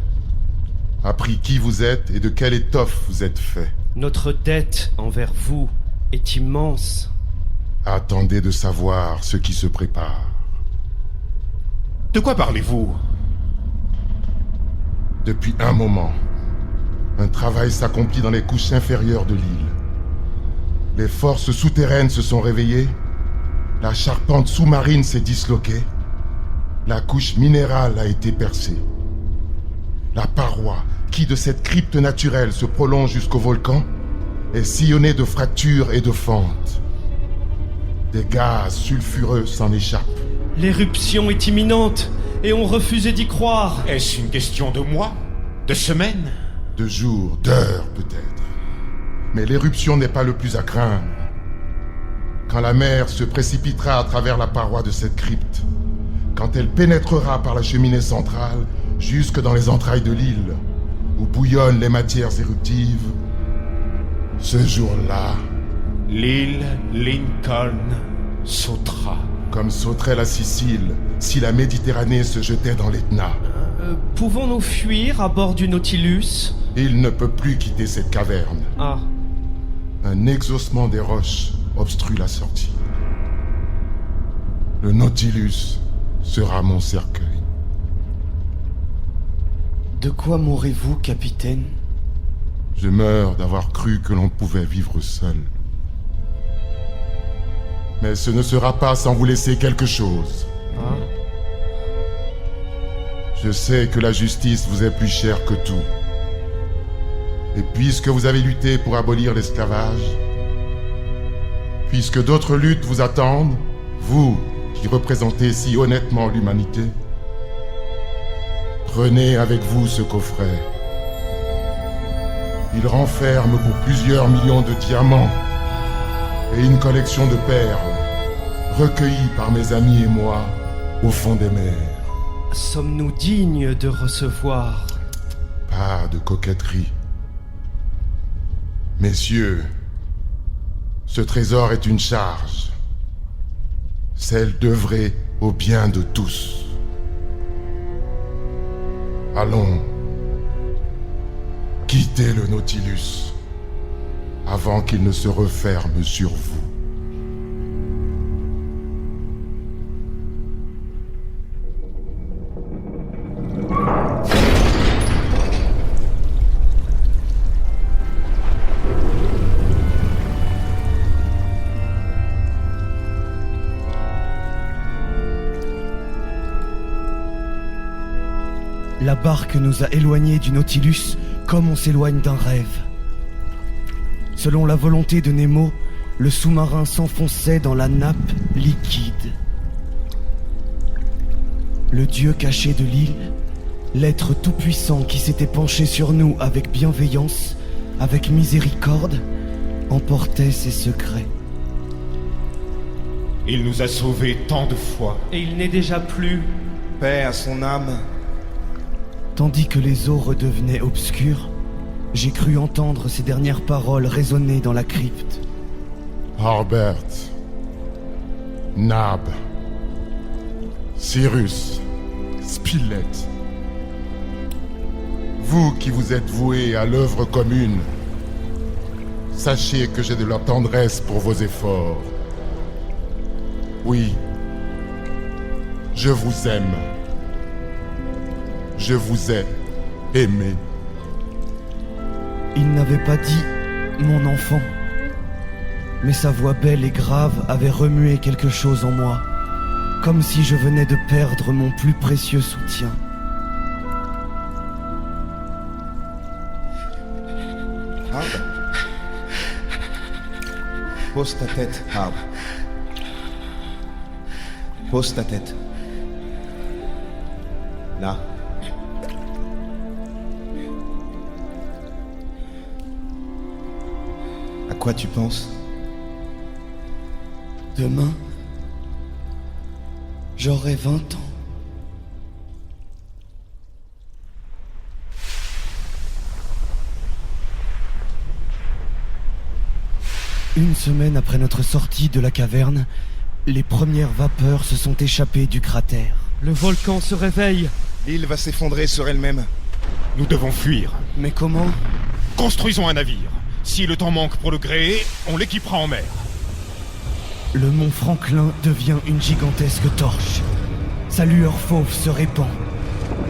appris qui vous êtes et de quelle étoffe vous êtes fait. Notre dette envers vous est immense. Attendez de savoir ce qui se prépare. De quoi parlez-vous? Depuis un moment, un travail s'accomplit dans les couches inférieures de l'île. Les forces souterraines se sont réveillées, la charpente sous-marine s'est disloquée, la couche minérale a été percée. La paroi qui de cette crypte naturelle se prolonge jusqu'au volcan est sillonné de fractures et de fentes. Des gaz sulfureux s'en échappent. L'éruption est imminente, et on refusait d'y croire. Est-ce une question de mois? De semaines? De jours, d'heures peut-être. Mais l'éruption n'est pas le plus à craindre. Quand la mer se précipitera à travers la paroi de cette crypte, quand elle pénétrera par la cheminée centrale jusque dans les entrailles de l'île, où bouillonnent les matières éruptives, ce jour-là, L'île Lincoln sautera. comme sauterait la Sicile si la Méditerranée se jetait dans l'Etna. Pouvons-nous fuir à bord du Nautilus? Il ne peut plus quitter cette caverne. Ah, Un exhaussement des roches obstrue la sortie. Le Nautilus sera mon cercueil. De quoi mourrez-vous, capitaine? Je meurs d'avoir cru que l'on pouvait vivre seul. Mais ce ne sera pas sans vous laisser quelque chose. Je sais que la justice vous est plus chère que tout. Et puisque vous avez lutté pour abolir l'esclavage, puisque d'autres luttes vous attendent, vous qui représentez si honnêtement l'humanité, prenez avec vous ce coffret. Il renferme pour plusieurs millions de diamants et une collection de perles recueillies par mes amis et moi au fond des mers. sommes-nous dignes de recevoir? Pas de coquetterie. Messieurs, ce trésor est une charge, celle d'œuvrer au bien de tous. Allons, quittez le Nautilus avant qu'il ne se referme sur vous. La barque nous a éloignés du Nautilus comme on s'éloigne d'un rêve. Selon la volonté de Nemo, le sous-marin s'enfonçait dans la nappe liquide. Le dieu caché de l'île, l'être tout-puissant qui s'était penché sur nous avec bienveillance, avec miséricorde, emportait ses secrets. Il nous a sauvés tant de fois. Et il n'est déjà plus. Paix à son âme. Tandis que les eaux redevenaient obscures, j'ai cru entendre ces dernières paroles résonner dans la crypte. Harbert, Nab, Cyrus, Spilett, vous qui vous êtes voués à l'œuvre commune, sachez que j'ai de la tendresse pour vos efforts. Oui, je vous aime. Je vous ai aimé. Il n'avait pas dit « mon enfant », mais sa voix belle et grave avait remué quelque chose en moi, comme si je venais de perdre mon plus précieux soutien. Harb. Pose ta tête, Harb. Pose ta tête. Là. À quoi tu penses? Demain, j'aurai 20 ans. Une semaine après notre sortie de la caverne, les premières vapeurs se sont échappées du cratère. Le volcan se réveille. L'île va s'effondrer sur elle-même. Nous devons fuir. Mais comment? Construisons un navire. Si le temps manque pour le gréer, on l'équipera en mer. Le mont Franklin devient une gigantesque torche. Sa lueur fauve se répand.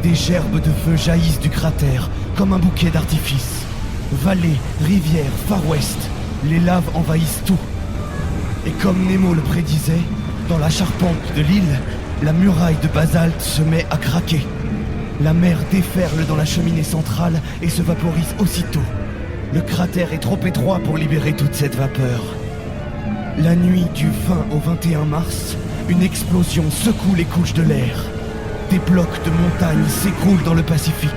Des gerbes de feu jaillissent du cratère, comme un bouquet d'artifice. Vallées, rivières, Far West, les laves envahissent tout. Et comme Nemo le prédisait, dans la charpente de l'île, la muraille de basalte se met à craquer. La mer déferle dans la cheminée centrale et se vaporise aussitôt. Le cratère est trop étroit pour libérer toute cette vapeur. La nuit du 20 au 21 mars, une explosion secoue les couches de l'air. Des blocs de montagnes s'écroulent dans le Pacifique.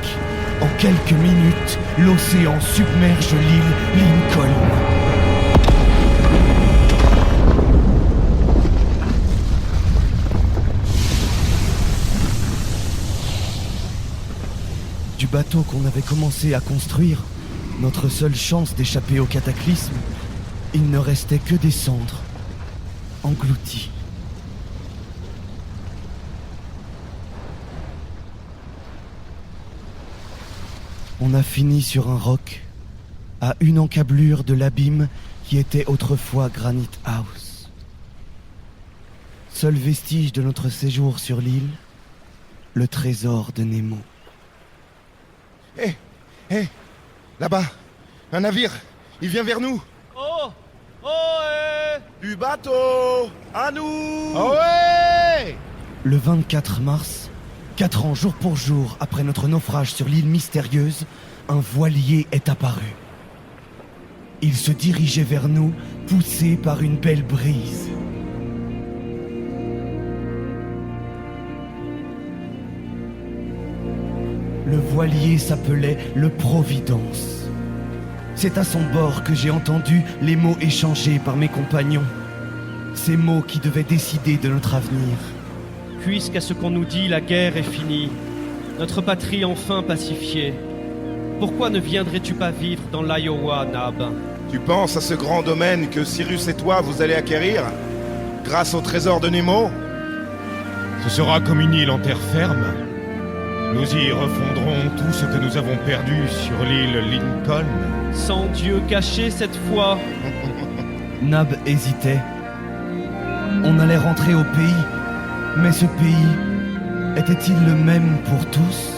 En quelques minutes, l'océan submerge l'île Lincoln. Du bateau qu'on avait commencé à construire, notre seule chance d'échapper au cataclysme, il ne restait que des cendres, englouties. On a fini sur un roc, à une encablure de l'abîme qui était autrefois Granite House. Seul vestige de notre séjour sur l'île, le trésor de Nemo. Hé, là-bas, un navire, il vient vers nous. Oh Du bateau, à nous. Ah ouais! Le 24 mars, 4 ans jour pour jour après notre naufrage sur l'île mystérieuse, un voilier est apparu. Il se dirigeait vers nous, poussé par une belle brise. Le voilier s'appelait le Providence. C'est à son bord que j'ai entendu les mots échangés par mes compagnons. Ces mots qui devaient décider de notre avenir. Puisqu'à ce qu'on nous dit, la guerre est finie, notre patrie enfin pacifiée, pourquoi ne viendrais-tu pas vivre dans l'Iowa, Nab? Tu penses à ce grand domaine que Cyrus et toi vous allez acquérir grâce au trésor de Nemo? Ce sera comme une île en terre ferme. Nous y refondrons tout ce que nous avons perdu sur l'île Lincoln. Sans Dieu caché cette fois. Nab hésitait. On allait rentrer au pays, mais ce pays était-il le même pour tous?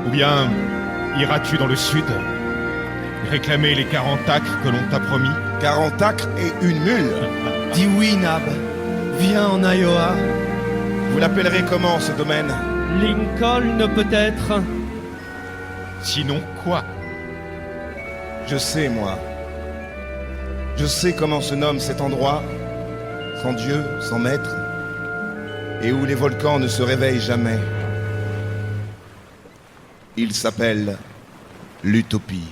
Ou bien iras-tu dans le sud, réclamer les 40 acres que l'on t'a promis? 40 acres et une mule. Dis oui, Nab. Viens en Iowa. Vous l'appellerez comment ce domaine? Lincoln peut-être. Sinon quoi? Je sais, moi. Je sais comment se nomme cet endroit, sans Dieu, sans maître, et où les volcans ne se réveillent jamais. Il s'appelle l'Utopie.